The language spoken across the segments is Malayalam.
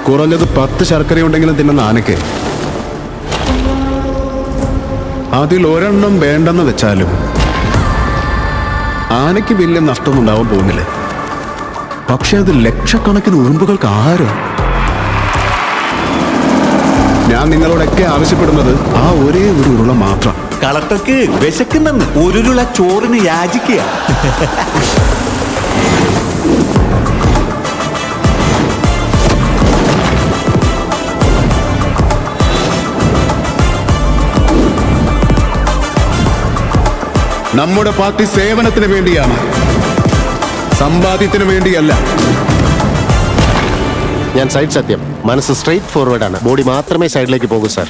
കുറഞ്ഞത് 10 ശർക്കരയുണ്ടെങ്കിലും തിന്നുന്ന ആനയ്ക്ക് അതിൽ ഒരെണ്ണം വേണ്ടെന്ന് വെച്ചാലും ആനയ്ക്ക് വലിയ നഷ്ടമൊന്നും ഉണ്ടാവാൻ പോകുന്നില്ല. പക്ഷെ അത് ലക്ഷക്കണക്കിന് ഉറുമ്പുകൾക്ക് ആഹാരം. ഞാൻ നിങ്ങളോടൊക്കെ ആവശ്യപ്പെടുന്നത് ആ ഒരേ ഒരു ഉരുള മാത്രം. കളക്ടർക്ക് വിശക്കുന്നെന്ന് ഒരുരുള ചോറിന് യാചിക്കുക. നമ്മുടെ പാർട്ടി സേവനത്തിന് വേണ്ടിയാണ്, സമ്പാദ്യത്തിന് വേണ്ടിയല്ല. ഞാൻ സൈഡ് സത്യം, മനസ്സ് സ്ട്രെയിറ്റ് ഫോർവേഡ് ആണ്, ബോഡി മാത്രമേ സൈഡിലേക്ക് പോകൂ സാർ.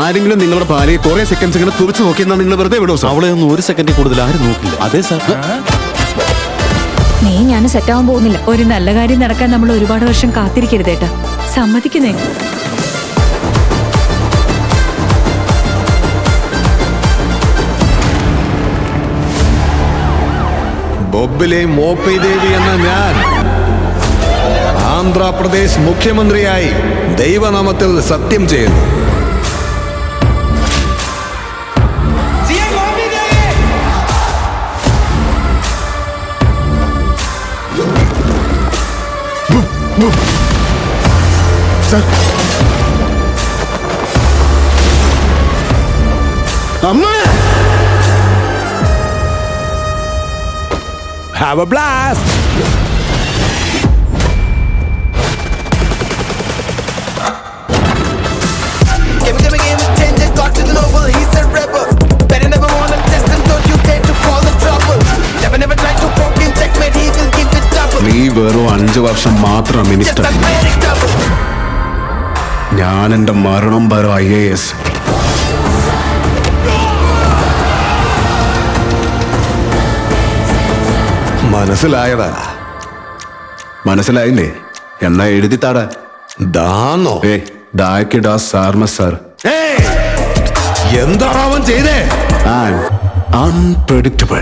ആരെങ്കിലും നിങ്ങളുടെ ഭാര്യയെ കുറെ സെക്കൻഡ്സ് ഇങ്ങനെ തുറച്ചു നോക്കിയെന്നാൽ നിങ്ങൾ വെറുതെ വിടുമോ സാർ? അവളെ ഒന്നും 1 സെക്കൻഡിൽ കൂടുതൽ ആരും നോക്കില്ല. അതെ സാർ. നീ ഞാൻ സെറ്റാവാൻ പോകുന്നില്ല. ഒരു നല്ല കാര്യം നടക്കാൻ നമ്മൾ ഒരുപാട് വർഷം കാത്തിരിക്കരുതേട്ടാ. സമ്മതിക്കുന്നേ. ബൊബ്ബിലെ മോപ്പി ദേവി എന്ന ഞാൻ ആന്ധ്രാപ്രദേശ് മുഖ്യമന്ത്രിയായി ദൈവനാമത്തിൽ സത്യം ചെയ്യുന്നു. അമ്മ Have a blast! നീ വെറും 5 വർഷം മാത്രം മിനിസ്റ്റർ. ഞാൻ എന്റെ മരണം വരെ IAS. മനസ്സിലായടാ? മനസ്സിലായില്ലേ? എന്നാ എഴുതിത്താടാ. ദാന്നോ? ദാക്കിടാ സാർമ സാർ. എന്താണ് അവൻ ചെയ്തേ? അൺപ്രെഡിക്റ്റബിൾ.